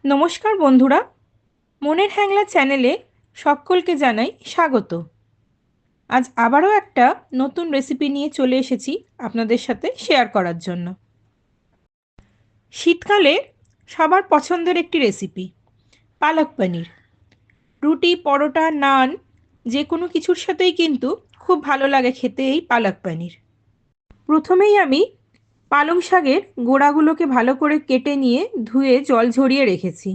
নমস্কার বন্ধুরা, মনের হ্যাংলা চ্যানেলে সকলকে জানাই স্বাগত। আজ আবারও একটা নতুন রেসিপি নিয়ে চলে এসেছি আপনাদের সাথে শেয়ার করার জন্য। শীতকালে সবার পছন্দের একটি রেসিপি পালক পনির। রুটি, পরোটা, নান যে কোনো কিছুর সাথেই কিন্তু খুব ভালো লাগে খেতে এই পালক পনির। প্রথমেই আমি পালং শাকের গোড়াগুলোকে ভালো করে কেটে নিয়ে ধুয়ে জল ঝরিয়ে রেখেছি।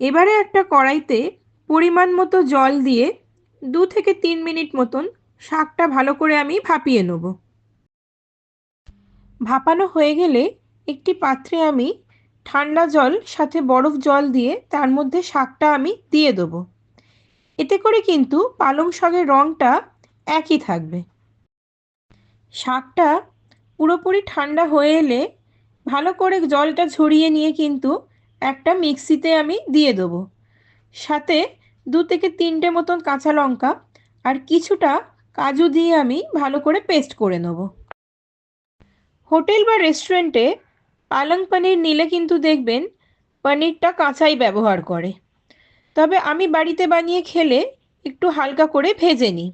এবারে একটা কড়াইতে পরিমাণ মতো জল দিয়ে 2 থেকে 3 মিনিট মতন শাকটা ভালো করে আমি ভাপিয়ে নেব। ভাপানো হয়ে গেলে একটি পাত্রে আমি ঠান্ডা জল সাথে বরফ জল দিয়ে তার মধ্যে শাকটা আমি দিয়ে দেবো। এতে করে কিন্তু পালং শাকের রঙটা একই থাকবে। শাকটা পুরোপুরি ঠান্ডা হয়ে এলে ভালো করে জলটা ঝরিয়ে নিয়ে কিন্তু একটা মিক্সিতে আমি দিয়ে দেবো। সাথে 2 থেকে 3টে মতন কাঁচা লঙ্কা আর কিছুটা কাজু দিয়ে আমি ভালো করে পেস্ট করে নেব। হোটেল বা রেস্টুরেন্টে পালং পনির নিলে কিন্তু দেখবেন পনিরটা কাঁচাই ব্যবহার করে, তবে আমি বাড়িতে বানিয়ে খেলে একটু হালকা করে ভেজে নিই।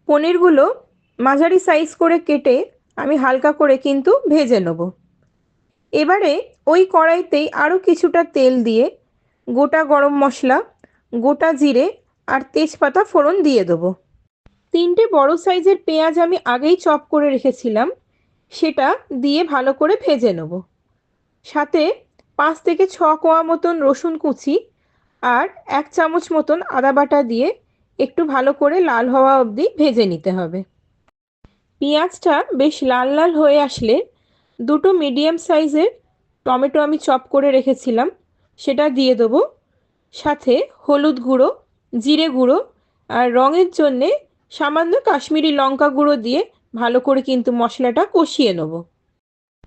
পনিরগুলো মাঝারি সাইজ করে কেটে আমি হালকা করে কিন্তু ভেজে নেব। এবারে ওই কড়াইতেই আরও কিছুটা তেল দিয়ে গোটা গরম মশলা, গোটা জিরে আর তেজপাতা ফোড়ন দিয়ে দেবো। 3টে বড় সাইজের পেঁয়াজ আমি আগেই চপ করে রেখেছিলাম, সেটা দিয়ে ভালো করে ভেজে নেব। সাথে 5 থেকে 6 কোয়া মতন রসুন কুচি আর 1 চামচ মতন আদা বাটা দিয়ে একটু ভালো করে লাল হওয়া অবধি ভেজে নিতে হবে। পেঁয়াজটা বেশ লাল লাল হয়ে আসলে 2টো মিডিয়াম সাইজের টমেটো আমি চপ করে রেখেছিলাম সেটা দিয়ে দেবো। সাথে হলুদ গুঁড়ো, জিরে গুঁড়ো আর রঙের জন্যে সামান্য কাশ্মীরি লঙ্কা গুঁড়ো দিয়ে ভালো করে কিন্তু মশলাটা কষিয়ে নেব।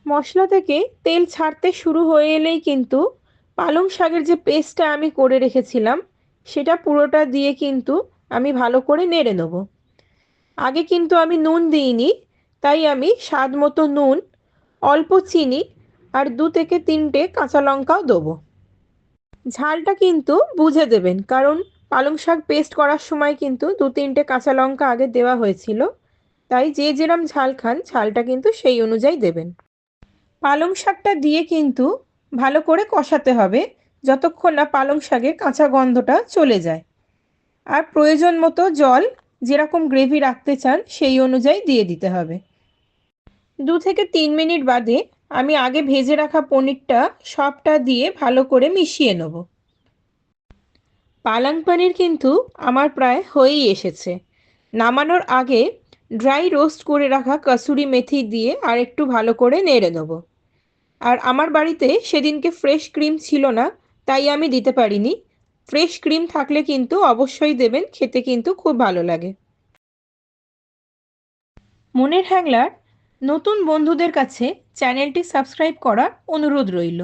মশলা থেকে তেল ছাড়তে শুরু হয়ে এলেই কিন্তু পালং শাকের যে পেস্টটা আমি করে রেখেছিলাম সেটা পুরোটা দিয়ে কিন্তু আমি ভালো করে নেড়ে নেব। আগে কিন্তু আমি নুন দিইনি, তাই আমি স্বাদ মতো নুন, অল্প চিনি আর 2 থেকে 3টে কাঁচা লঙ্কাও দেবো। ঝালটা কিন্তু বুঝে দেবেন, কারণ পালং শাক পেস্ট করার সময় কিন্তু 2-3টে কাঁচা লঙ্কা আগে দেওয়া হয়েছিল, তাই যে যেরম ঝাল খান ঝালটা কিন্তু সেই অনুযায়ী দেবেন। পালং শাকটা দিয়ে কিন্তু ভালো করে কষাতে হবে যতক্ষণ না পালং শাকের কাঁচা গন্ধটা চলে যায়। আর প্রয়োজন মতো জল, যেরকম গ্রেভি রাখতে চান সেই অনুযায়ী দিয়ে দিতে হবে। 2 থেকে 3 মিনিট বাদে আমি আগে ভেজে রাখা পনিরটা সবটা দিয়ে ভালো করে মিশিয়ে নেব। পালং পনির কিন্তু আমার প্রায় হয়েই এসেছে। নামানোর আগে ড্রাই রোস্ট করে রাখা কসুরি মেথি দিয়ে আর একটু ভালো করে নেড়ে নেব। আর আমার বাড়িতে সেদিনকে ফ্রেশ ক্রিম ছিল না, তাই আমি দিতে পারিনি। ফ্রেশ ক্রিম থাকলে কিন্তু অবশ্যই দেবেন, খেতে কিন্তু খুব ভালো লাগে। মনের হ্যাংলার নতুন বন্ধুদের কাছে চ্যানেলটি সাবস্ক্রাইব করার অনুরোধ রইল।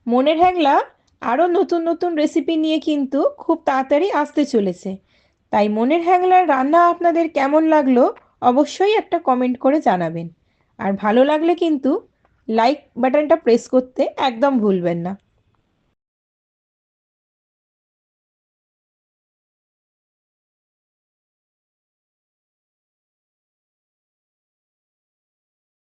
মনের হ্যাংলা আরও নতুন নতুন রেসিপি নিয়ে কিন্তু খুব তাড়াতাড়ি আসতে চলেছে, তাই মনের হ্যাংলার রান্না আপনাদের কেমন লাগলো অবশ্যই একটা কমেন্ট করে জানাবেন। আর ভালো লাগলে কিন্তু লাইক বাটনটা প্রেস করতে একদম ভুলবেন না।